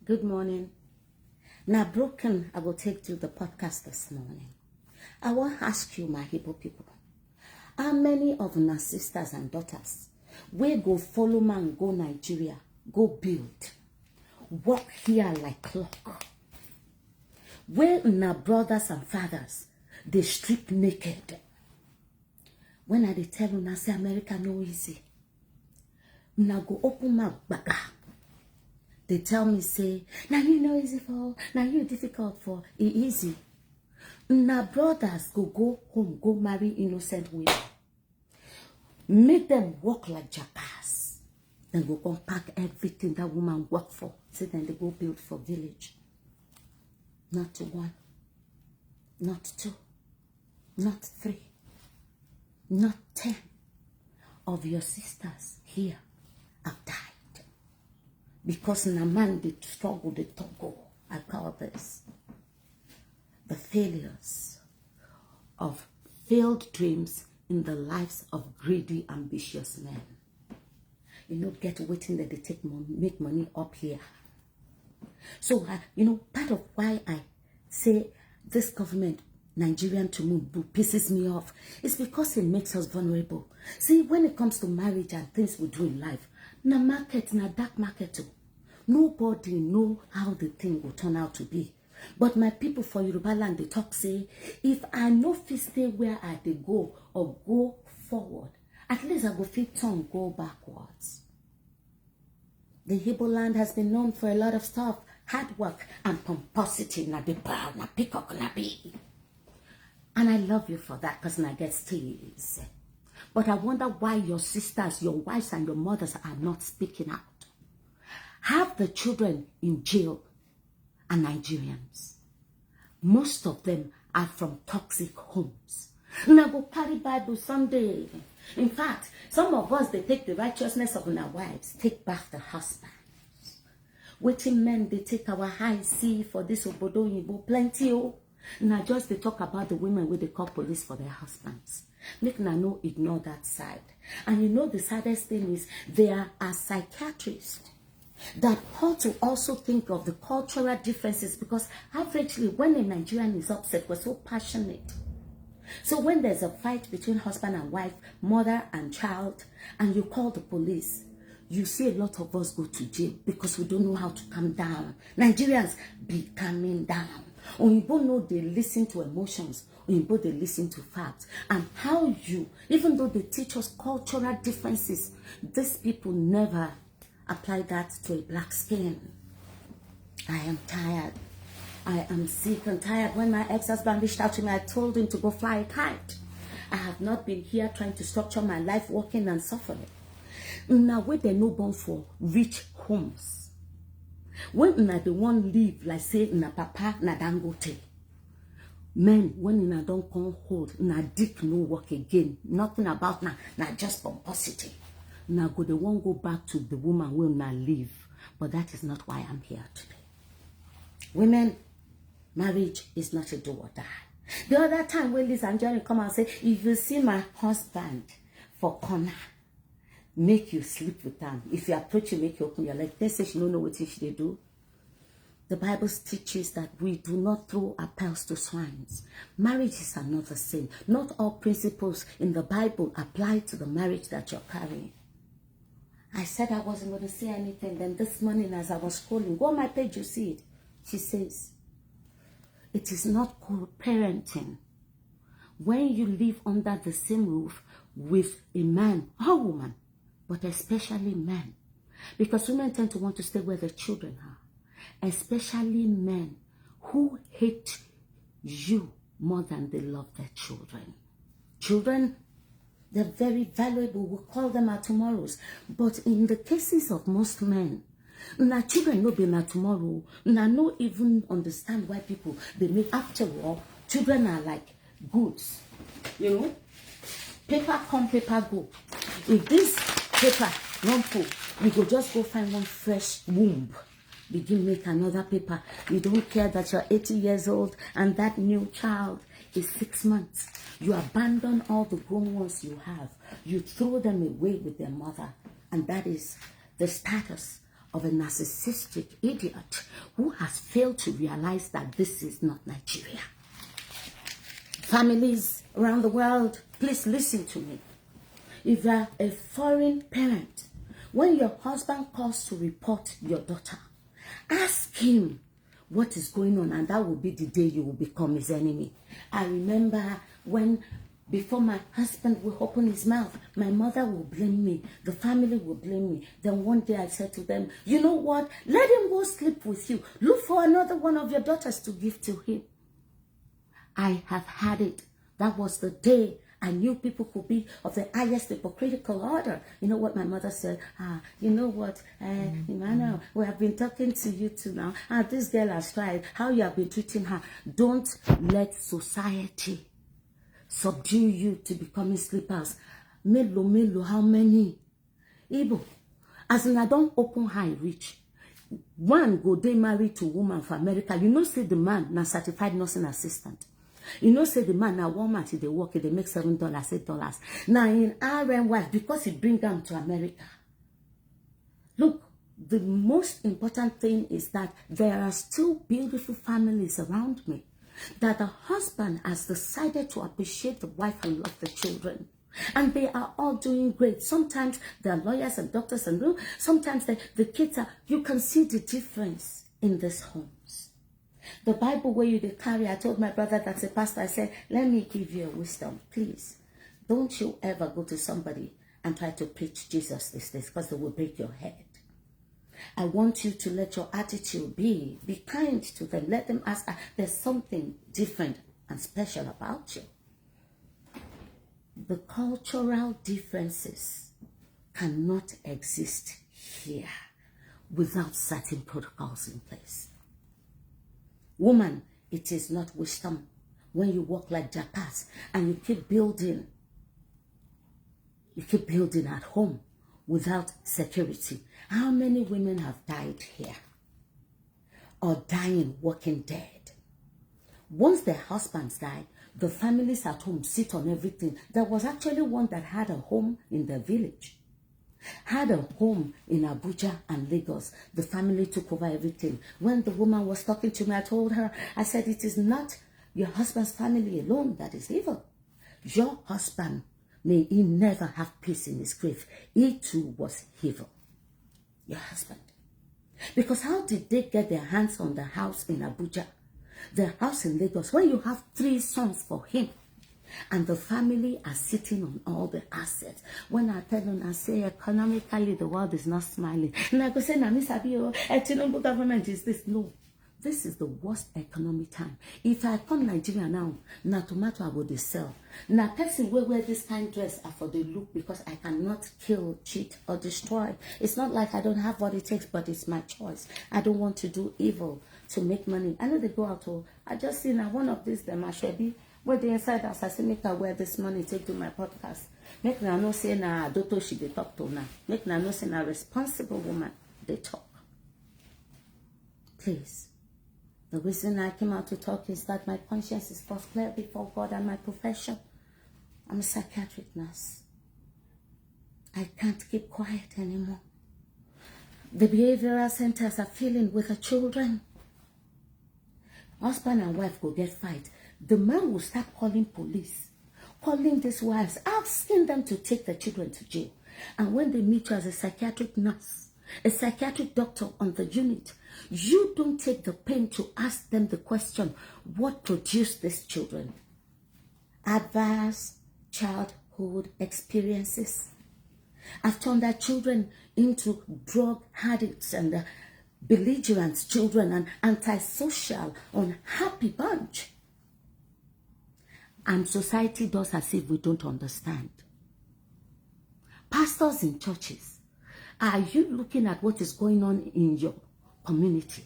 Good morning. Now, broken, I will take to the podcast this morning. I want to ask you, my Igbo people, how many of our sisters and daughters will go follow man, go Nigeria, go build, walk here like clock? Where our brothers and fathers, they strip naked? When I tell you, I say America no easy. Now go open my baga. They tell me, say, now you know easy for, now you difficult for, it easy. Now brothers go home, go marry innocent women. Make them walk like jackass. Then go come pack everything that woman work for. So then they go build for village. Not one, not two, not three, not 10 of your sisters here have died. Because in a man, they struggle, they toggle. I call this the failures of failed dreams in the lives of greedy, ambitious men. You know, get waiting that they take money, make money up here. So, part of why I say this government, Nigerian to move, pisses me off, is because it makes us vulnerable. See, when it comes to marriage and things we do in life, na market, na dark market too. Nobody know how the thing will turn out to be. But my people for Yoruba land, they talk say, if I know fit stay where I dey go or go forward, at least I go fit turn go backwards. The Igbo land has been known for a lot of stuff, hard work and pomposity, na be proud, na peacock, na be. And I love you for that, because I get steals. But I wonder why your sisters, your wives and your mothers are not speaking out. Half the children in jail are Nigerians. Most of them are from toxic homes. Now go carry Bible Sunday. In fact, some of us, they take the righteousness of our wives, take back the husbands. Waiting men, they take our high C for this obodo yibo plenty. Now just they talk about the women where they call police for their husbands. Make na no ignore that side. And you know the saddest thing is there are psychiatrists that ought to also think of the cultural differences, because averagely when a Nigerian is upset, we're so passionate. So when there's a fight between husband and wife, mother and child, and you call the police, you see a lot of us go to jail because we don't know how to calm down. Nigerians be calming down. Oyinbo know they listen to emotions. Oyinbo they listen to facts. And how you, even though they teach us cultural differences, these people never apply that to a black skin. I am tired. I am sick and tired. When my ex-husband reached out to me, I told him to go fly a kite. I have not been here trying to structure my life, working and suffering. Now, where they no born for rich homes. When na the one live, like say, na papa, na dangote. Men, when na don't come hold, na dick no work again. Nothing about na just pomposity. Now go the one go back to the woman will not leave. But that is not why I'm here today. Women, marriage is not a do or die. The other time when Liz and Johnny come and say, if you see my husband for corner, make you sleep with them. If you approach him, make you open your leg. They say she don't know what she do. The Bible teaches that we do not throw our pearls to swines. Marriage is another sin. Not all principles in the Bible apply to the marriage that you're carrying. I said I wasn't going to say anything. Then this morning as I was scrolling, go on my page, you see it. She says, it is not co-parenting when you live under the same roof with a man or woman, but especially men. Because women tend to want to stay where their children are. Especially men who hate you more than they love their children. Children, they're very valuable. We call them our tomorrows. But in the cases of most men, na children no be na tomorrow. Na no even understand why people they make. After all, children are like goods. You know, paper come, paper go. If this paper not full, you go just go find one fresh womb. Begin make another paper. You don't care that you're 80 years old and that new child is 6 months. You abandon all the grown ones you have. You throw them away with their mother. And that is the status of a narcissistic idiot who has failed to realize that this is not Nigeria. Families around the world, please listen to me. If you are a foreign parent, when your husband calls to report your daughter, ask him what is going on, and that will be the day you will become his enemy. I remember when, before my husband will open his mouth, my mother will blame me, the family will blame me. Then one day I said to them, you know what, let him go sleep with you. Look for another one of your daughters to give to him. I have had it. That was the day I knew people could be of the highest hypocritical order. You know what my mother said? You know what, Emmanuel, we have been talking to you too now. This girl has tried. How you have been treating her. Don't let society subdue you to becoming sleepers. Melo, how many? Igbo. As in, I don't open high reach. One go they married to woman for America. You know, say the man na certified nursing assistant. You know, say the man now Walmart they work, they make $7, $8. Now in RM wife, because he bring them to America. Look, the most important thing is that there are still beautiful families around me. That the husband has decided to appreciate the wife and love the children. And they are all doing great. Sometimes they are lawyers and doctors and sometimes the kids are, you can see the difference in these homes. The Bible where you carry, I told my brother that's a pastor, I said, let me give you a wisdom. Please, don't you ever go to somebody and try to preach Jesus these days because they will break your head. I want you to let your attitude be kind to them. Let them ask, there's something different and special about you. The cultural differences cannot exist here without certain protocols in place. Woman, it is not wisdom when you walk like jackass and you keep building at home without security. How many women have died here or dying walking dead? Once their husbands die, the families at home sit on everything. There was actually one that had a home in the village, had a home in Abuja and Lagos. The family took over everything. When the woman was talking to me, I told her, I said, it is not your husband's family alone that is evil. Your husband, may he never have peace in his grave. He too was evil. Your husband. Because how did they get their hands on the house in Abuja? The house in Lagos, when you have 3 sons for him, and the family are sitting on all the assets. When I tell them, I say, economically, the world is not smiling. And I go say, Nami Sabio, Tinubu government is this. No, this is the worst economic time. If I come Nigeria now, na tomato I go dey sell. Na person will wear this kind of dress are for the look because I cannot kill, cheat, or destroy. It's not like I don't have what it takes, but it's my choice. I don't want to do evil to make money. I know they go out. I just see now one of these them I should be. Where the inside house, I say make her wear this money take to my podcast. Make na no say na Doto she dey talk to now. Make na no say na responsible woman they talk. Please. The reason I came out to talk is that my conscience is first clear before God and my profession. I'm a psychiatric nurse. I can't keep quiet anymore. The behavioral centers are filling with the children. Husband and wife go get fight. The man will start calling police, calling these wives, asking them to take the children to jail. And when they meet you as a psychiatric nurse, a psychiatric doctor on the unit, you don't take the pain to ask them the question, what produced these children? Adverse childhood experiences have turned our children into drug addicts and belligerent children and antisocial, unhappy bunch. And society does as if we don't understand. Pastors in churches, are you looking at what is going on in your community?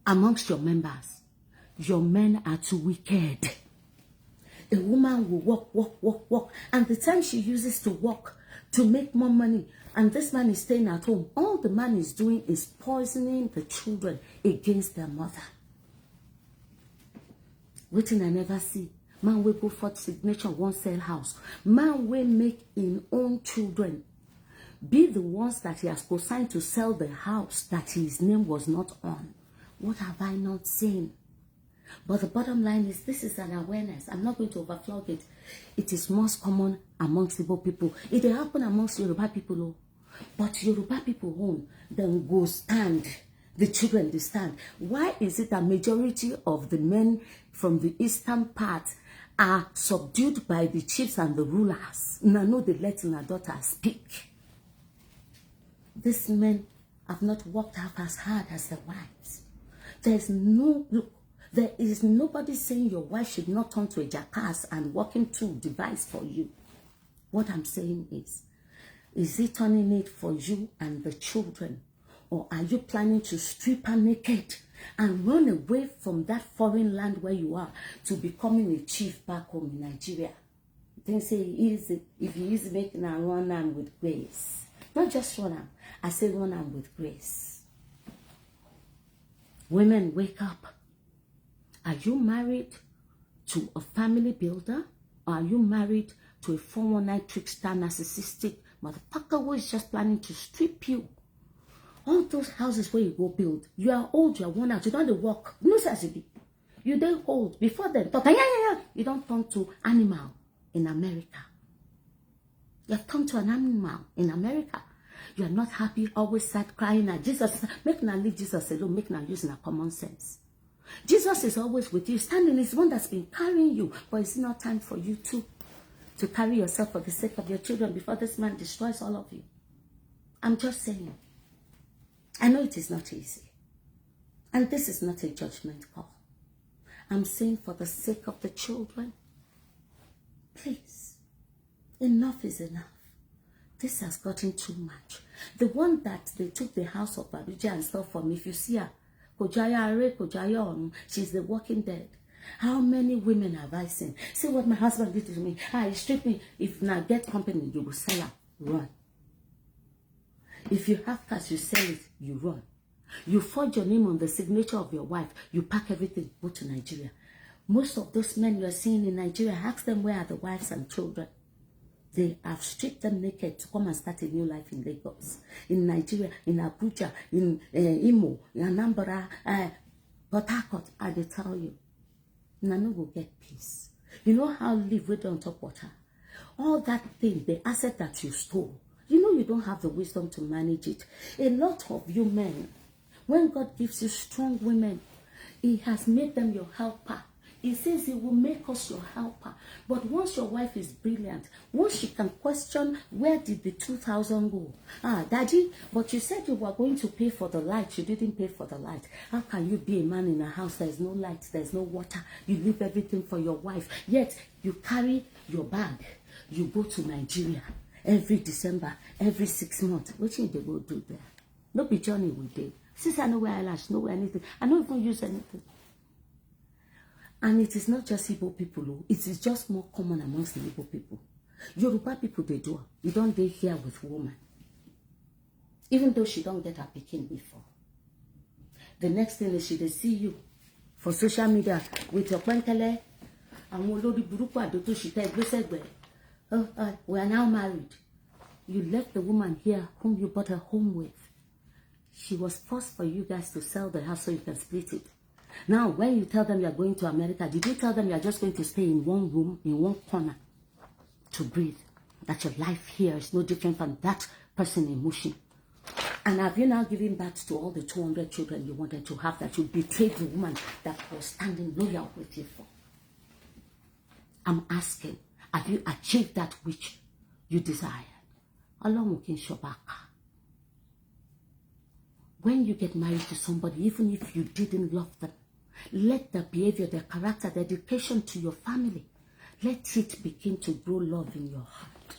Amongst your members, your men are too wicked. A woman will work, and the time she uses to work to make more money, and this man is staying at home, all the man is doing is poisoning the children against their mother. Waiting I never see. Man will go for signature, won't sell house. Man will make in own children be the ones that he has consigned to sell the house that his name was not on. What have I not seen? But the bottom line is, this is an awareness. I'm not going to overflog it. It is most common amongst Igbo people. It will happen amongst Yoruba people. Oh. But Yoruba people won't. Then go stand. The children, they stand. Why is it that majority of the men from the eastern part are subdued by the chiefs and the rulers? Now, no, they let their daughter speak. These men have not worked out as hard as their wives. There is nobody saying your wife should not turn to a jackass and working tool device for you. What I'm saying is he turning it for you and the children? Or are you planning to strip her naked and run away from that foreign land where you are to becoming a chief back home in Nigeria? They say easy. If he is making her run arm with grace. Not just run arm. I say run arm with grace. Women, wake up. Are you married to a family builder? Or are you married to a 419 trickster, narcissistic motherfucker who is just planning to strip you? All those houses where you go build, you are old, you are worn out, you don't have to work. No such thing. You don't old. Before then, talk, you don't turn to animal in America. You have turned to an animal in America. You are not happy, always sad, crying at Jesus. Make now leave Jesus alone, make now use common sense. Jesus is always with you, standing. He's the one that's been carrying you. But it's not time for you to carry yourself for the sake of your children before this man destroys all of you. I'm just saying. I know it is not easy. And this is not a judgment call. I'm saying for the sake of the children, please, enough is enough. This has gotten too much. The one that they took the house of Abuja and stuff from, if you see her, she's the walking dead. How many women have I seen? See what my husband did to me. He stripped me. If now get company, you will sell her. Run. If you have cash, you sell it, you run. You forge your name on the signature of your wife, you pack everything, go to Nigeria. Most of those men you are seeing in Nigeria, ask them where are the wives and children. They have stripped them naked to come and start a new life in Lagos, in Nigeria, in Abuja, in Imo, in Anambra, Port Harcourt. I will tell you, Nano will get peace. You know how live with on top water? All that thing, the asset that you stole, you know you don't have the wisdom to manage it. A lot of you men, when God gives you strong women, He has made them your helper. He says He will make us your helper. But once your wife is brilliant, once she can question, where did the 2,000 go? Daddy, but you said you were going to pay for the light. You didn't pay for the light. How can you be a man in a house? There's no light, there's no water. You leave everything for your wife. Yet, you carry your bag. You go to Nigeria every December, every 6 months. What should they go do there? No be journey we did. Since I know where eyelash, know where anything. I don't even use anything. And it is not just Igbo people. It is just more common amongst the Igbo people. Yoruba people, they do. You don't dey here with woman. Even though she don't get her pikin before. The next thing is she dey see you for social media with your penkele. We are now married. You left the woman here whom you bought a home with. She was forced for you guys to sell the house so you can split it. Now, when you tell them you are going to America, did you tell them you are just going to stay in one room, in one corner, to breathe? That your life here is no different from that person in Mushin. And have you now given birth to all the 200 children you wanted to have that you betrayed the woman that was standing loyal with you for? I'm asking, have you achieved that which you desired? Along with Shabaka. When you get married to somebody, even if you didn't love them, let the behavior, the character, the dedication to your family, let it begin to grow love in your heart.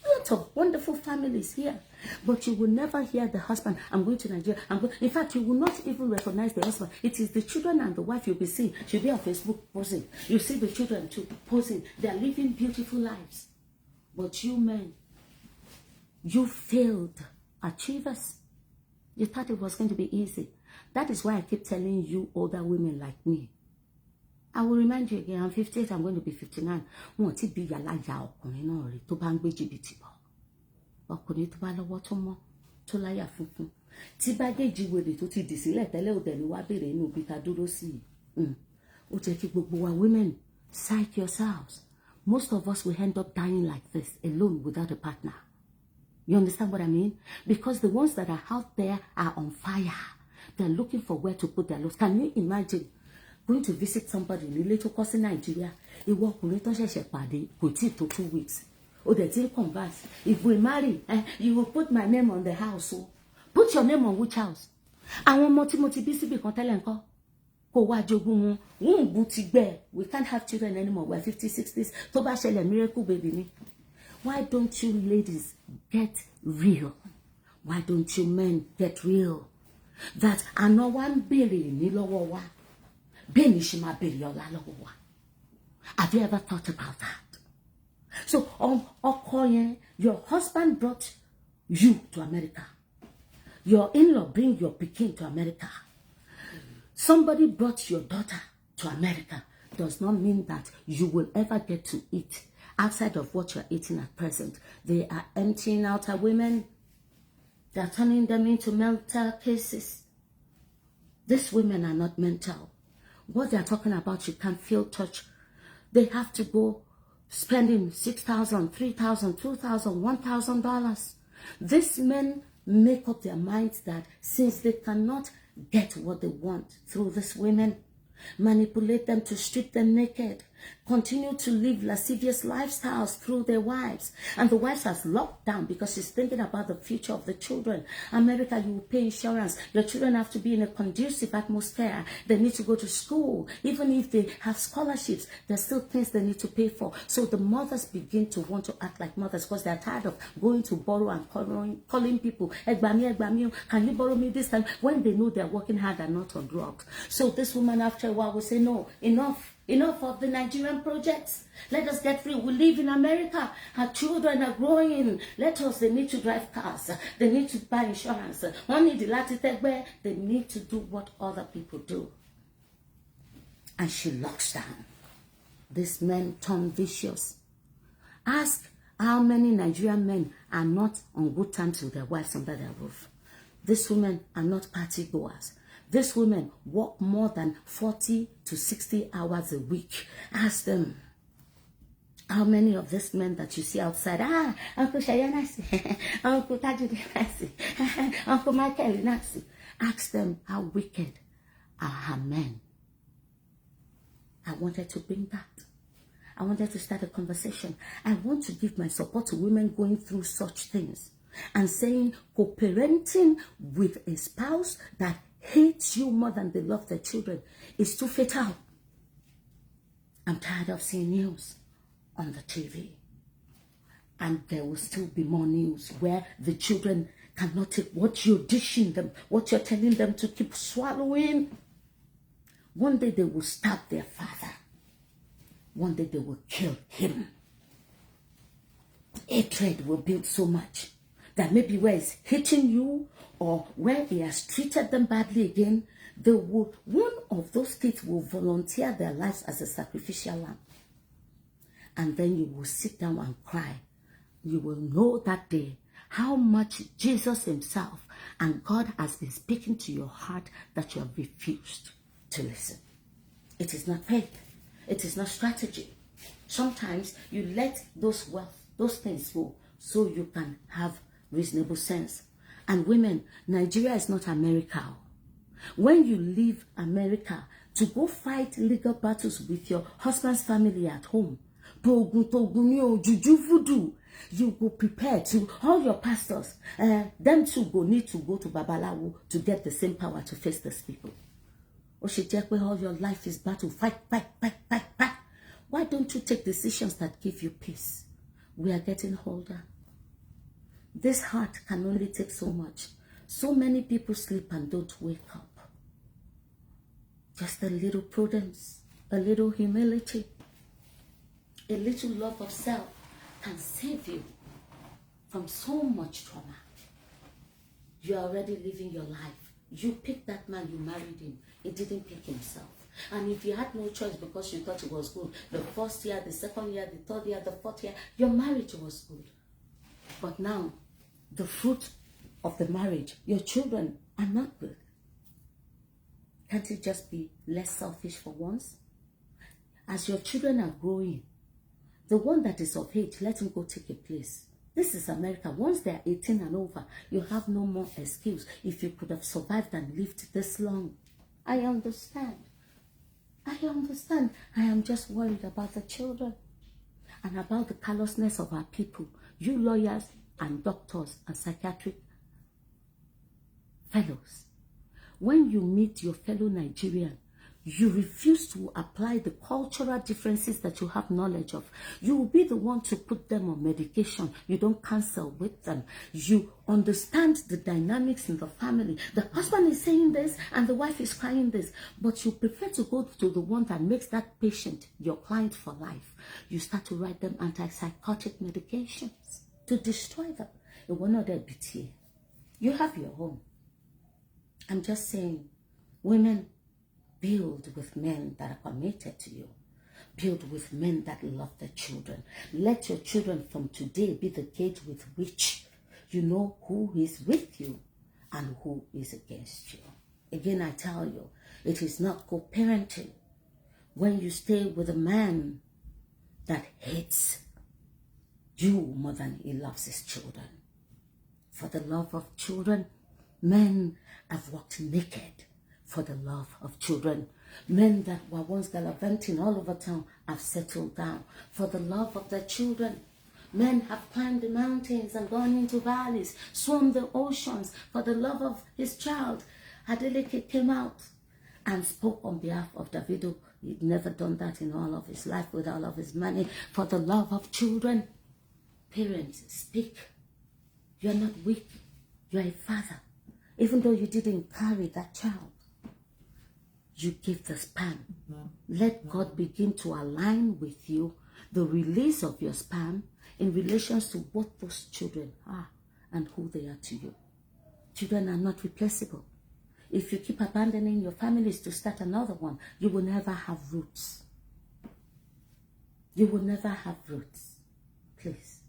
Lots of wonderful families here, but you will never hear the husband, I'm going to Nigeria. In fact, you will not even recognize the husband. It is the children and the wife you'll be seeing. She'll be on Facebook posing. You see the children too posing. They are living beautiful lives. But you men, you failed achievers. You thought it was going to be easy. That is why I keep telling you older women like me. I will remind you again, I'm 58, I'm going to be 59. ọkùnrin tó bá lọ́wọ́ tó mọ́ tó láyà funfun tí bágéèjì wèrè tó ti dì sílẹ̀ tẹ́lẹ̀ ò dẹ̀ni wá bèrè inú ibi ta dúró sí i. Ó jẹ́ kí gbogbo wa women psych yourselves. Most of us will end up dying like this, alone without a partner. You understand what I mean? Because the ones that are out there are on fire. They're looking for where to put their loads. Can you imagine going to visit somebody in Little Coast in Nigeria? Ìwọ ọkùnrin tó ṣẹ̀ṣẹ̀ pàdé kò tí tó 2 weeks. O dẹ̀ ti converse. If we marry, you will put my name on the house. So put your name on which house? Àwọn ọmọ tí mo ti bí síbì kan tẹ́lẹ̀ ńkọ́? Kò wá jogún wọn. Wọ́n bú ti gbẹ. We can't have children anymore. We're 50s, 60s. Tó bá ṣẹlẹ̀ miracle baby ni. Why don't you ladies get real? Why don't you men get real? That àná wa ń bèrè ní lọ́wọ́ wa. Bẹ́ẹ̀ ni ṣe máa bèrè ọ̀la lọ́wọ́ wa. Have you ever thought about that? So, ọkọ yẹn, your husband brought you to America. Your in-law bring your pikin to America. Somebody brought your daughter to America. Does not mean that you will ever get to eat outside of what you're eating at present. They are emptying out our women. They are turning them into mental cases. These women are not mental. What they are talking about, you can feel touch. They have to go spending $6,000, $3,000, $2,000, $1,000. These men make up their minds that since they cannot get what they want through these women, manipulate them to strip them naked, continue to live lascivious lifestyles through their wives. And the wives has locked down because she's thinking about the future of the children. America, you will pay insurance. Your children have to be in a conducive atmosphere. They need to go to school. Even if they have scholarships, there's still things they need to pay for. So the mothers begin to want to act like mothers because they're tired of going to borrow and calling people, Egbami, can you borrow me this time? When they know they're working hard and not on drugs. So this woman after a while will say, no, enough of the Nigerian projects. Let us get free. We live in America. Our children are growing. They need to drive cars. They need to buy insurance. They need to do what other people do. And she locks down. These men turn vicious. Ask how many Nigerian men are not on good terms with their wives under their roof. These women are not party goers. These women work more than 40 to 60 hours a week. Ask them, how many of these men that you see outside, Uncle Shayanasi, Uncle Tajudi, Uncle Michael Nasi, ask them how wicked are her men. I wanted to bring that. I wanted to start a conversation. I want to give my support to women going through such things and saying co-parenting with a spouse that hates you more than they love their children is too fatal. I'm tired of seeing news on the TV. And there will still be more news where the children cannot take what you're dishing them, what you're telling them to keep swallowing. One day they will stab their father. One day they will kill him. Hatred will build so much that maybe where it's hitting you or where he has treated them badly again, one of those kids will volunteer their lives as a sacrificial lamb. And then you will sit down and cry. You will know that day how much Jesus himself and God has been speaking to your heart that you have refused to listen. It is not faith. It is not strategy. Sometimes you let those things go so you can have reasonable sense. And women, Nigeria is not America. When you leave America to go fight legal battles with your husband's family at home, juju voodoo, you go prepare to, all your pastors, them too go need to go to Babalawo to get the same power to face these people. All your life is battle, fight. Why don't you take decisions that give you peace? We are getting older. This heart can only take so much. So many people sleep and don't wake up. Just a little prudence, a little humility, a little love of self can save you from so much trauma. You are already living your life. You picked that man, you married him. He didn't pick himself. And if you had no choice because you thought it was good, the first year, the second year, the third year, the fourth year, your marriage was good. But now, the fruit of the marriage, your children are not good. Can't you just be less selfish for once? As your children are growing, the one that is of age, let him go take a place. This is America. Once they are 18 and over, you have no more excuse if you could have survived and lived this long. I understand. I understand. I am just worried about the children and about the callousness of our people. You lawyers and doctors and psychiatric fellows, when you meet your fellow Nigerian, you refuse to apply the cultural differences that you have knowledge of. You will be the one to put them on medication. You don't counsel with them. You understand the dynamics in the family. The husband is saying this and the wife is crying this, but you prefer to go to the one that makes that patient your client for life. You start to write them antipsychotic medications to destroy them. It will not be here. You have your home. I'm just saying, women, build with men that are committed to you. Build with men that love their children. Let your children from today be the gauge with which you know who is with you and who is against you. Again, I tell you, it is not co-parenting when you stay with a man that hates you more than he loves his children. For the love of children, men have walked naked. For the love of children, men that were once gallivanting all over town have settled down. For the love of their children, men have climbed the mountains and gone into valleys, swum the oceans. For the love of his child, Adeleke came out and spoke on behalf of Davido. He'd never done that in all of his life with all of his money. For the love of children, parents, speak. You're not weak. You're a father. Even though you didn't carry that child, you give the sperm. Let God begin to align with you the release of your sperm in relations to what those children are and who they are to you. Children are not replaceable. If you keep abandoning your families to start another one, you will never have roots. You will never have roots. Please.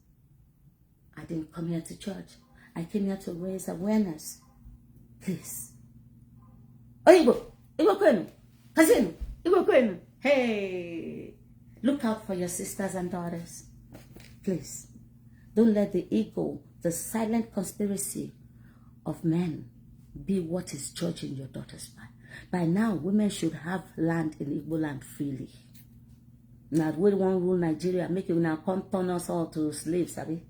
I didn't come here to church. I came here to raise awareness. Please. Oyibo. Hey, look out for your sisters and daughters. Please, don't let the ego, the silent conspiracy of men be what is judging your daughters by. By now, women should have land in Igbo land freely. Now, we won't rule Nigeria, make it now come turn us all to slaves, Abi.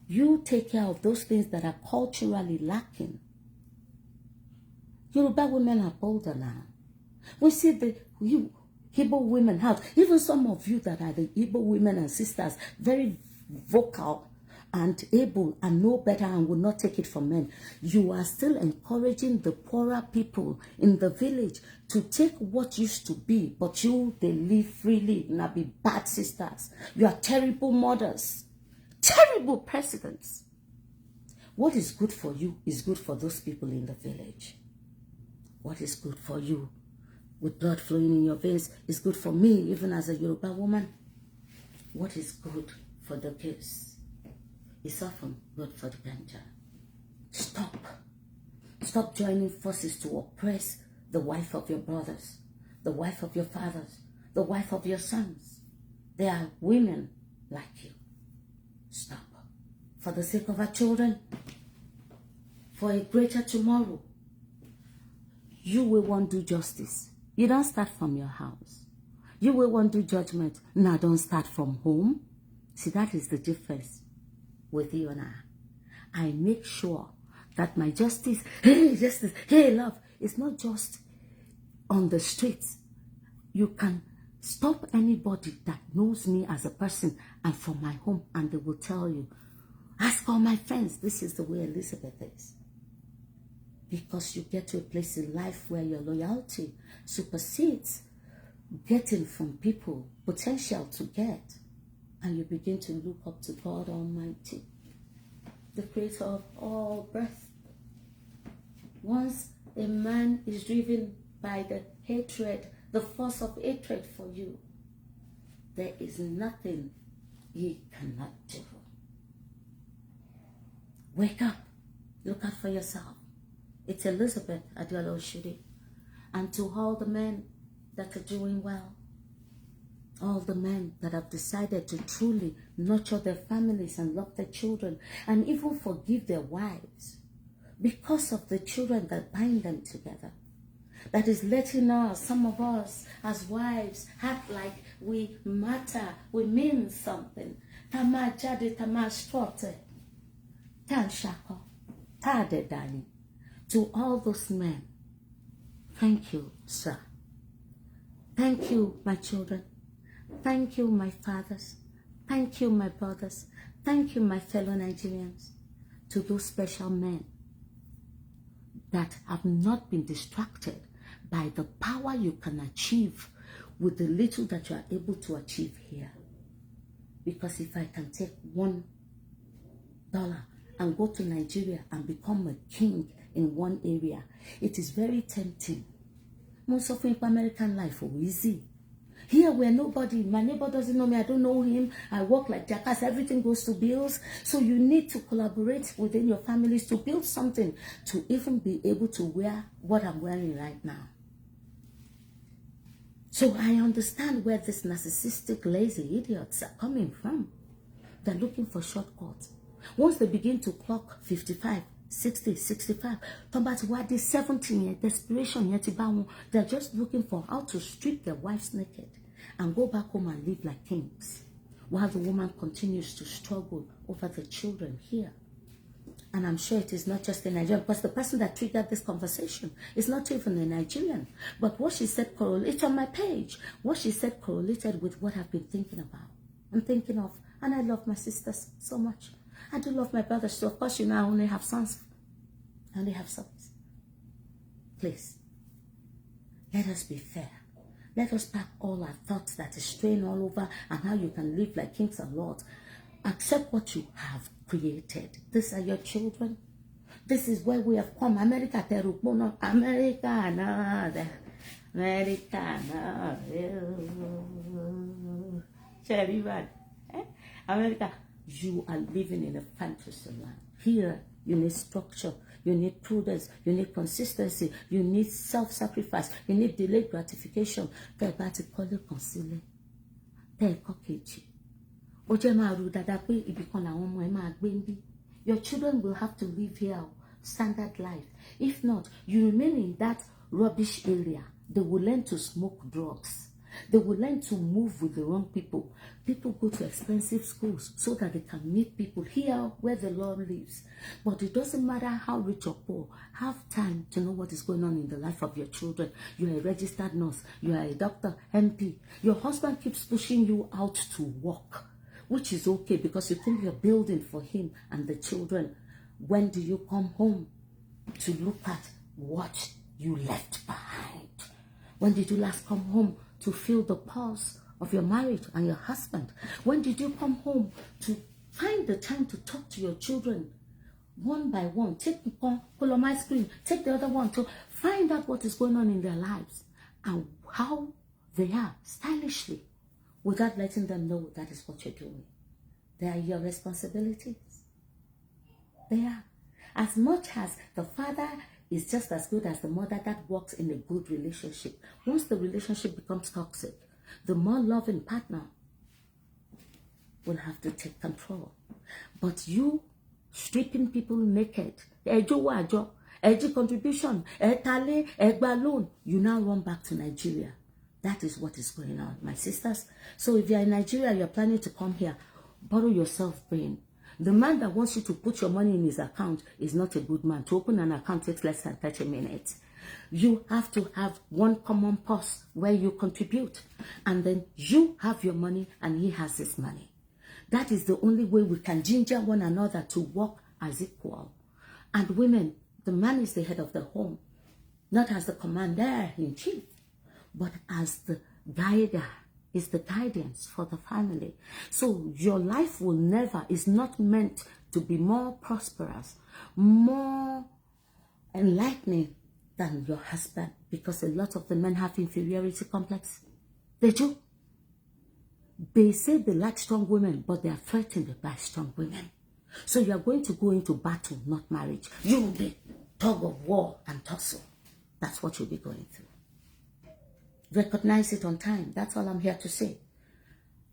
You take care of those things that are culturally lacking. Yoruba women are bolder now. We see the Igbo women have, even some of you that are the Igbo women and sisters, very vocal and able and know better and will not take it from men. You are still encouraging the poorer people in the village to take what used to be, but you, they live freely. Now be bad sisters. You are terrible mothers, terrible presidents. What is good for you is good for those people in the village. What is good for you with blood flowing in your veins is good for me, even as a Yoruba woman. What is good for the kids is often good for the ganja. Stop. Stop joining forces to oppress the wife of your brothers, the wife of your fathers, the wife of your sons. They are women like you. Stop. For the sake of our children, for a greater tomorrow, you will want to do justice. You don't start from your house. You will want to do judgment. Now don't start from home. See, that is the difference with you and I make sure that my justice, hey love, it's not just on the streets. You can stop anybody that knows me as a person and from my home, and they will tell you, ask all my friends, this is the way Elizabeth is. Because you get to a place in life where your loyalty supersedes getting from people potential to get. And you begin to look up to God Almighty, the creator of all breath. Once a man is driven by the hatred, the force of hatred for you, there is nothing he cannot do. Wake up. Look out for yourself. It's Elizabeth Adiola Oshudi. And to all the men that are doing well, all the men that have decided to truly nurture their families and love their children and even forgive their wives because of the children that bind them together. That is letting us, some of us as wives, act like we matter, we mean something. Tama jadi, tama strote, tan shako, ta de dani. To all those men, thank you, sir. Thank you, my children. Thank you, my fathers. Thank you, my brothers. Thank you, my fellow Nigerians. To those special men that have not been distracted by the power you can achieve with the little that you are able to achieve here. Because if I can take $1 and go to Nigeria and become a king in one area, it is very tempting. Most of American life is easy. Here where nobody, my neighbor doesn't know me, I don't know him, I work like jackass, everything goes to bills. So you need to collaborate within your families to build something to even be able to wear what I'm wearing right now. So I understand where these narcissistic, lazy idiots are coming from. They're looking for shortcuts. Once they begin to clock 55, 60, 65, about what is 70, desperation, they're just looking for how to strip their wives naked and go back home and live like kings, while the woman continues to struggle over the children here. And I'm sure it is not just a Nigerian, because the person that triggered this conversation is not even a Nigerian. But what she said correlated on my page. What she said correlated with what I've been thinking about. I'm thinking of, and I love my sisters so much. I do love my brothers, so of course, you know, I only have sons. I only have sons. Please, let us be fair. Let us pack all our thoughts that is straying all over and how you can live like kings and lords. Accept what you have created. These are your children. This is where we have come. America, Terupono, America, no, America, no. America, you are living in a fantasy land. Here, you need structure, you need prudence, you need consistency, you need self-sacrifice, you need delayed gratification. Your children will have to live here, standard life. If not, you remain in that rubbish area. They will learn to smoke drugs. They will learn to move with the wrong people. People go to expensive schools so that they can meet people here where the Lord lives. But it doesn't matter how rich or poor. Have time to know what is going on in the life of your children. You are a registered nurse. You are a doctor, MP. Your husband keeps pushing you out to work, which is okay because you think you're building for him and the children. When do you come home to look at what you left behind? When did you last come home to feel the pulse of your marriage and your husband? When did you come home to find the time to talk to your children one by one? Take one, pull on my screen, take the other one to find out what is going on in their lives and how they are stylishly, without letting them know that is what you're doing. They are your responsibilities. They are. As much as the father is just as good as the mother that works in a good relationship, once the relationship becomes toxic, the more loving partner will have to take control. But you stripping people naked, contribution, loan, you now run back to Nigeria. That is what is going on, my sisters. So if you're in Nigeria, you're planning to come here, borrow yourself brain. The man that wants you to put your money in his account is not a good man. To open an account takes less than 30 minutes. You have to have one common purse where you contribute. And then you have your money and he has his money. That is the only way we can ginger one another to work as equal. And women, the man is the head of the home, not as the commander-in-chief, but as the guider, is the guidance for the family. So your life will never, is not meant to be more prosperous, more enlightening than your husband, because a lot of the men have inferiority complex. They do. They say they like strong women, but they are threatened by strong women. So you are going to go into battle, not marriage. You will be tug of war and tussle. That's what you'll be going through. Recognize it on time. That's all I'm here to say.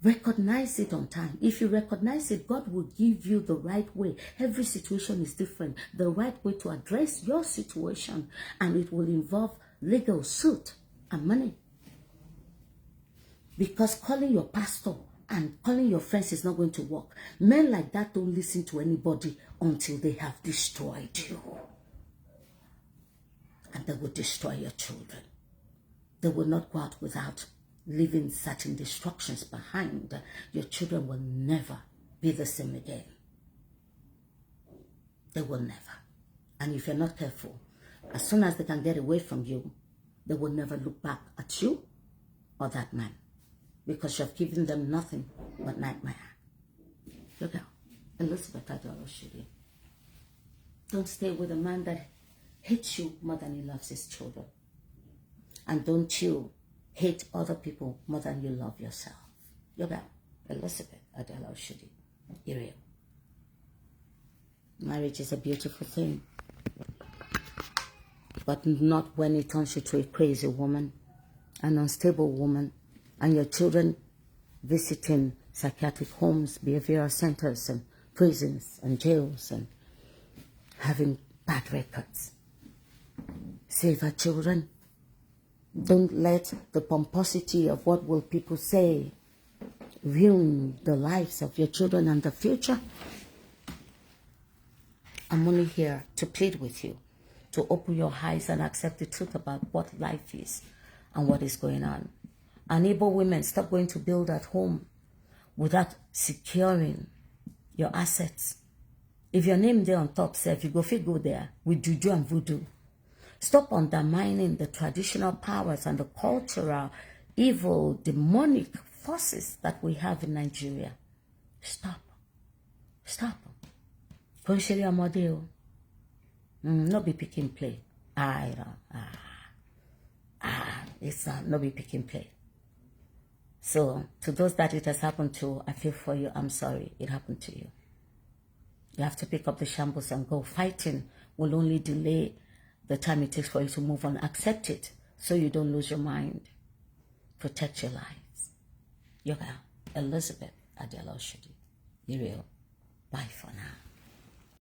Recognize it on time. If you recognize it, God will give you the right way. Every situation is different. The right way to address your situation, and it will involve legal suit and money. Because calling your pastor and calling your friends is not going to work. Men like that don't listen to anybody until they have destroyed you. And they will destroy your children. They will not go out without leaving certain destructions behind. Your children will never be the same again. They will never. And if you're not careful, as soon as they can get away from you, they will never look back at you or that man, because you have given them nothing but nightmare. Look out, Elizabeth Adoloshiri. Don't stay with a man that hates you more than he loves his children. And don't you hate other people more than you love yourself. Look out, Elizabeth Adoloshiri. Iriel. Marriage is a beautiful thing, but not when it turns you to a crazy woman, an unstable woman, and your children visiting psychiatric homes, behavioral centers, and prisons, and jails, and having bad records. Save our children. Don't let the pomposity of what will people say ruin the lives of your children and the future. I'm only here to plead with you, to open your eyes and accept the truth about what life is and what is going on. And able women, stop going to build at home without securing your assets. If your name there on top, say, if you go there with juju and voodoo. Stop undermining the traditional powers and the cultural, evil, demonic forces that we have in Nigeria. Stop. Stop. Consider your model. No be picking play. It's no be picking play. So, to those that it has happened to, I feel for you. I'm sorry it happened to you. You have to pick up the shambles and go. Fighting will only delay the time it takes for you to move on. Accept it so you don't lose your mind. Protect your lives. Yoga, Elizabeth Adoloshiri. Iriel. Bye for now.